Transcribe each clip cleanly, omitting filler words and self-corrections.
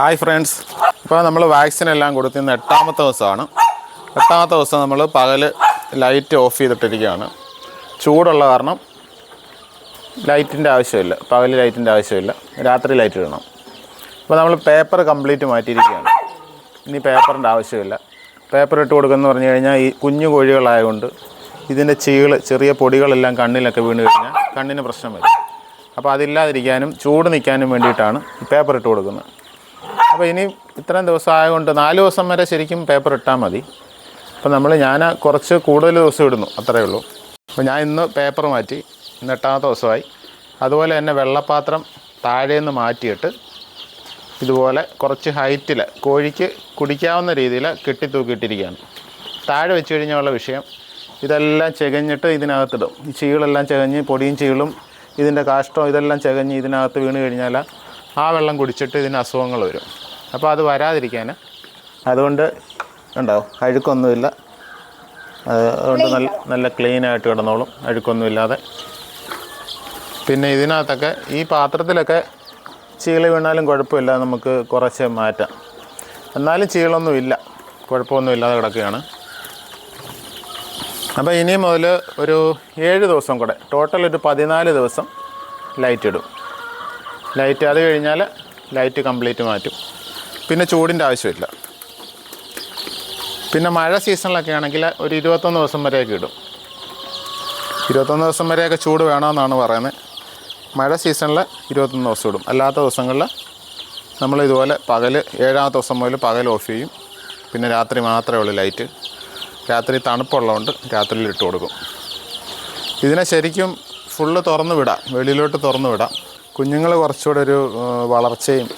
Hi friends, ഇപ്പോൾ നമ്മൾ vaccine എല്ലാം കൊടുക്കുന്ന 8ാമത്തെ ദിവസമാണ്. 8ാമത്തെ ദിവസം നമ്മൾ പകൽ ലൈറ്റ് ഓഫ് ചെയ്തിട്ടിരിക്കുകയാണ്. ചൂടുള്ള കാരണം ലൈറ്റിൻ്റെ ആവശ്യമില്ല, പകൽ ലൈറ്റിൻ്റെ ആവശ്യമില്ല, രാത്രി ലൈറ്റ് ഇടണം. ഇപ്പോൾ നമ്മൾ പേപ്പർ കംപ്ലീറ്റ് മാറ്റിയിരിക്കുകയാണ്. ഇനി പേപ്പറിൻ്റെ ആവശ്യമില്ല. പേപ്പർ ഇട്ട് കൊടുക്കുമെന്ന് പറഞ്ഞു കഴിഞ്ഞാൽ ഈ കുഞ്ഞു കോഴികളായതുകൊണ്ട് ഇതിൻ്റെ ചെറിയ പൊടികളെല്ലാം കണ്ണിലൊക്കെ വീണ് കഴിഞ്ഞാൽ കണ്ണിന് പ്രശ്നം വരും. അപ്പോൾ അതില്ലാതിരിക്കാനും ചൂട് നിൽക്കാനും വേണ്ടിയിട്ടാണ് പേപ്പർ ഇട്ട് കൊടുക്കുന്നത്. അപ്പോൾ ഇനി ഇത്രയും ദിവസം ആയതുകൊണ്ട് 4 ദിവസം വരെ ശരിക്കും പേപ്പർ ഇട്ടാൽ മതി. അപ്പോൾ ഞാൻ കുറച്ച് കൂടുതൽ ദിവസം ഇടുന്നു, അത്രയേ ഉള്ളൂ. അപ്പോൾ ഞാൻ ഇന്ന് പേപ്പർ മാറ്റി, ഇന്ന് 8ാമത്തെ ദിവസമായി. അതുപോലെ തന്നെ വെള്ളപ്പാത്രം താഴേന്ന് മാറ്റിയിട്ട് ഇതുപോലെ കുറച്ച് ഹൈറ്റിൽ കോഴിക്ക് കുടിക്കാവുന്ന രീതിയിൽ കെട്ടിത്തൂക്കിയിട്ടിരിക്കുകയാണ്. താഴെ വെച്ച് കഴിഞ്ഞുള്ള വിഷയം, ഇതെല്ലാം ചകഞ്ഞിട്ട് ഇതിനകത്തിടും. ഈ ചീകളെല്ലാം ചകഞ്ഞ് പൊടിയും ചീളും ഇതിൻ്റെ കാഷ്ടവും ഇതെല്ലാം ചകഞ്ഞ് ഇതിനകത്ത് വീണ് കഴിഞ്ഞാൽ ആ വെള്ളം കുടിച്ചിട്ട് ഇതിന് അസുഖങ്ങൾ വരും. അപ്പോൾ അത് വരാതിരിക്കാൻ അതുകൊണ്ട് ഉണ്ടാവും, അഴുക്കൊന്നുമില്ല. അതുകൊണ്ട് നല്ല ക്ലീനായിട്ട് കിടന്നോളും, അഴുക്കൊന്നുമില്ലാതെ. പിന്നെ ഇതിനകത്തൊക്കെ ഈ പാത്രത്തിലൊക്കെ ചീള വീണാലും കുഴപ്പമില്ല, നമുക്ക് കുറച്ച് മാറ്റാം. എന്നാലും ചീളൊന്നുമില്ല, കുഴപ്പമൊന്നുമില്ലാതെ കിടക്കുകയാണ്. അപ്പോൾ ഇനി മുതൽ ഒരു 7 ദിവസം കൂടെ, ടോട്ടൽ ഒരു 14 ദിവസം ലൈറ്റ് ഇടും. ലൈറ്റ് അത് കഴിഞ്ഞാൽ ലൈറ്റ് കംപ്ലീറ്റ് മാറ്റും. പിന്നെ ചൂടിൻ്റെ ആവശ്യമില്ല. പിന്നെ മഴ സീസണിലൊക്കെ ആണെങ്കിൽ ഒരു 21 ദിവസം വരെയൊക്കെ ഇടും. 21 ദിവസം വരെയൊക്കെ ചൂട് വേണമെന്നാണ് പറയുന്നത്. മഴ സീസണിൽ 21 ദിവസം ഇടും. അല്ലാത്ത ദിവസങ്ങളിൽ നമ്മളിതുപോലെ പകൽ 7ാമത്തെ ദിവസം മുതൽ പകൽ ഓഫ് ചെയ്യും. പിന്നെ രാത്രി മാത്രമേ ഉള്ളൂ ലൈറ്റ്. രാത്രി തണുപ്പുള്ളതുകൊണ്ട് രാത്രിയിൽ ഇട്ട് കൊടുക്കും. ഇതിനെ ശരിക്കും ഫുള്ള് തുറന്നു വിടാം, വെളിയിലോട്ട് തുറന്നു വിടാം. കുഞ്ഞുങ്ങൾ കുറച്ചുകൂടെ ഒരു വളർച്ചയും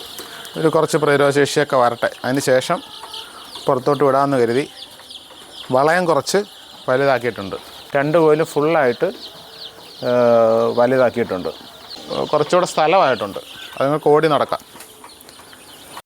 ഒരു കുറച്ച് പ്രതിരോധശേഷിയൊക്കെ വരട്ടെ, അതിന് ശേഷം പുറത്തോട്ട് വിടാമെന്ന് കരുതി വളയം കുറച്ച് വലുതാക്കിയിട്ടുണ്ട്. 2 കോലും ഫുള്ളായിട്ട് വലുതാക്കിയിട്ടുണ്ട്. കുറച്ചുകൂടെ സ്ഥലമായിട്ടുണ്ട്, അതുങ്ങൾക്ക് ഓടി നടക്കാം.